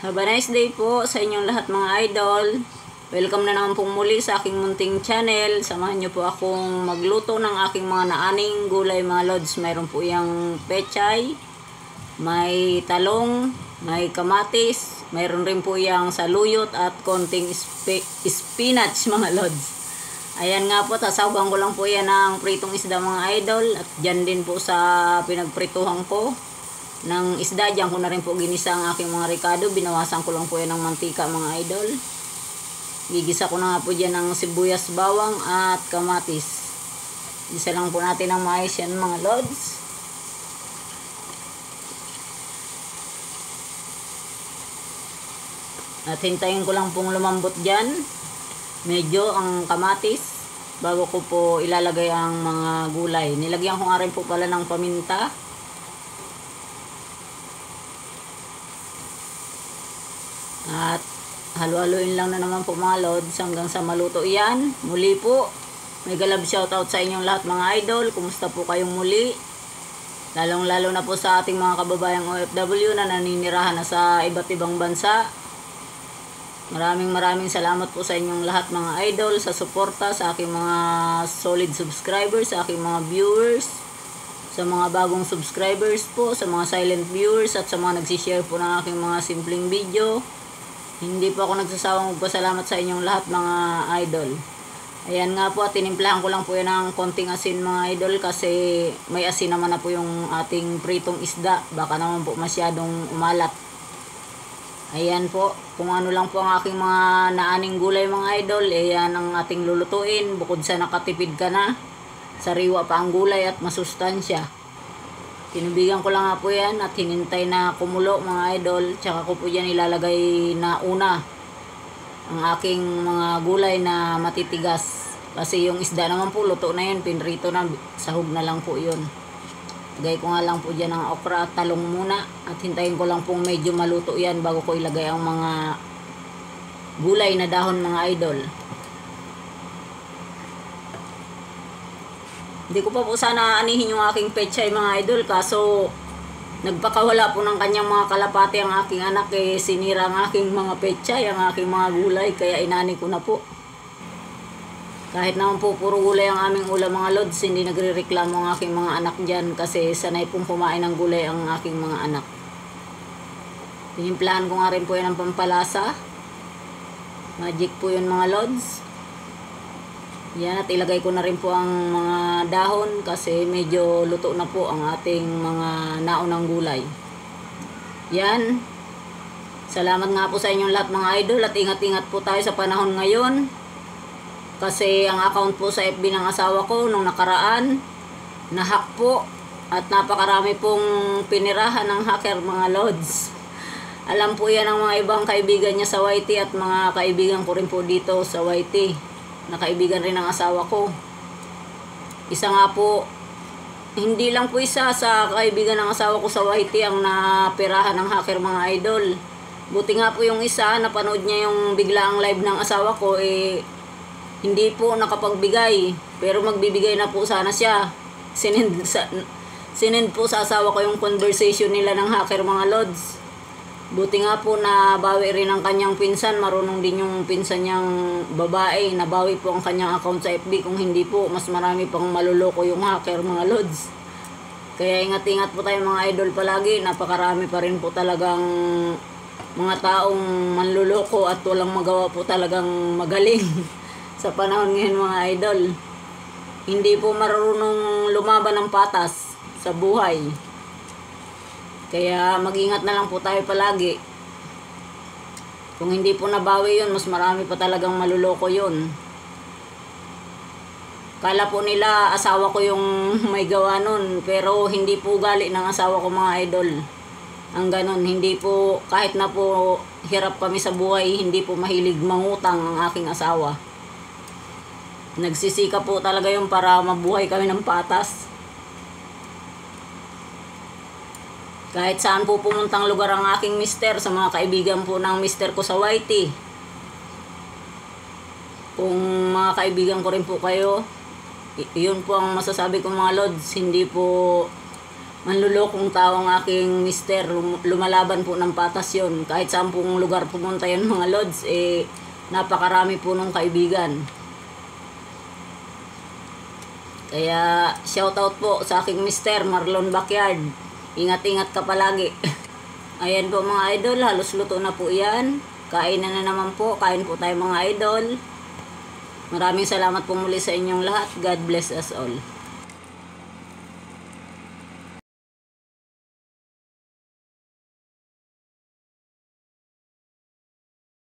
Have a nice day po sa inyong lahat mga idol. Welcome na naman pong muli sa aking munting channel. Samahan niyo po akong magluto ng aking mga naaning gulay mga lods. Mayroon po yung pechay, may talong, may kamatis, mayroon rin po yung saluyot at konting spinach mga lods. Ayan nga po, tasawgan ko lang po yan ng pritong isda mga idol. At dyan din po sa pinagprituhan ko ng isda, dyan ko na rin po ginisa ang aking mga ricado. Binawasan ko lang po yan ng mantika mga idol. Gigisa ko na nga po dyan ng sibuyas, bawang at kamatis. Gisa lang po natin ng maayos yan mga lods. At hintayin ko lang pong lumambot dyan medyo ang kamatis bago ko po ilalagay ang mga gulay. Nilagyan ko nga rin po pala ng paminta. At halo-haloin lang na naman po mga lods hanggang sa maluto yan. Muli po, may galab shoutout sa inyong lahat mga idol. Kumusta po kayong muli? Lalong-lalo na po sa ating mga kababayang OFW na naninirahan na sa iba't ibang bansa. Maraming salamat po sa inyong lahat mga idol sa suporta sa aking mga solid subscribers, sa aking mga viewers, sa mga bagong subscribers po, sa mga silent viewers at sa mga nagsishare po ng aking mga simpleng video. Hindi po ako nagsasawang magpasalamat sa inyong lahat mga idol. Ayan nga po, at tinimplahan ko lang po yan ng konting asin mga idol kasi may asin naman na po yung ating pritong isda. Baka naman po masyadong umalat. Ayan po, kung ano lang po ang aking mga naaning gulay mga idol, ayan ang ating lulutuin. Bukod sa nakatipid ka na, sariwa pa ang gulay at masustansya. Tinubigan ko lang nga po yan at hinintay na kumulo mga idol. Tsaka ko po yan ilalagay na una ang aking mga gulay na matitigas. Kasi yung isda naman po luto na yun, pinrito na, sahog na lang po yun. Lagay ko nga lang po dyan ng okra at talong muna. At hintayin ko lang pong medyo maluto yan bago ko ilagay ang mga gulay na dahon mga idol. Hindi ko pa po sana anihin yung aking pechay mga idol. Kaso nagpakawala po ng kanyang mga kalapati ang aking anak. Sinira ang aking mga pechay, ang aking mga gulay. Kaya inani ko na po. Kahit naman po puro gulay ang aming ulam mga lods, hindi nagre-reklamo ang aking mga anak dyan. Kasi sanay pong kumain ng gulay ang aking mga anak. Tinimplahan ko nga rin po yan ng pampalasa. Magic po yun mga lods. Yan, at ilagay ko na rin po ang mga dahon kasi medyo luto na po ang ating mga naunang gulay. Yan. Salamat nga po sa inyong lahat mga idol at ingat-ingat po tayo sa panahon ngayon. Kasi ang account po sa FB ng asawa ko nung nakaraan, nahack po at napakarami pong pinirahan ng hacker mga lods. Alam po yan ng mga ibang kaibigan niya sa YT at mga kaibigan ko rin po dito sa YT. Na kaibigan rin ng asawa ko. Isa nga po, hindi lang po isa sa kaibigan ng asawa ko sa YT ang napirahan ng hacker mga idol. Buti nga po yung isa, napanood niya yung biglaang live ng asawa ko, hindi po nakapagbigay. Pero magbibigay na po sana siya. Sinend po sa asawa ko yung conversation nila ng hacker mga lods. Buti nga po nabawi rin ang kanyang pinsan. Marunong din yung pinsan niyang babae. Nabawi po ang kanyang account sa FB. Kung hindi po, mas marami pang maluloko yung hacker mga lods. Kaya ingat-ingat po tayo mga idol palagi. Napakarami pa rin po talagang mga taong manluloko at walang magawa po talagang magaling sa panahon ngayon mga idol. Hindi po marunong lumaban ng patas sa buhay. Kaya mag-ingat na lang po tayo palagi. Kung hindi po nabawi yun, mas marami pa talagang maluloko yun. Kala po nila asawa ko yung may gawa nun. Pero hindi po gali ng asawa ko mga idol. Ang ganun, hindi po, kahit na po hirap kami sa buhay, hindi po mahilig mangutang ang aking asawa. Nagsisika po talaga yun para mabuhay kami ng patas. Kahit saan po pumuntang lugar ang aking mister, sa mga kaibigan po ng mister ko sa YT. Kung mga kaibigan ko rin po kayo, yun po ang masasabi ko mga lods. Hindi po manlulokong tao ang aking mister. Lumalaban po ng patas yun. Kahit saan pong lugar pumunta yun mga lods, napakarami po nung kaibigan. Kaya shoutout po sa aking mister, Marlon Backyard. Ingat-ingat ka palagi. Ayan po mga idol, halos luto na po yan. Kain na naman po, kain po tayo mga idol. Maraming salamat po muli sa inyong lahat. God bless us all.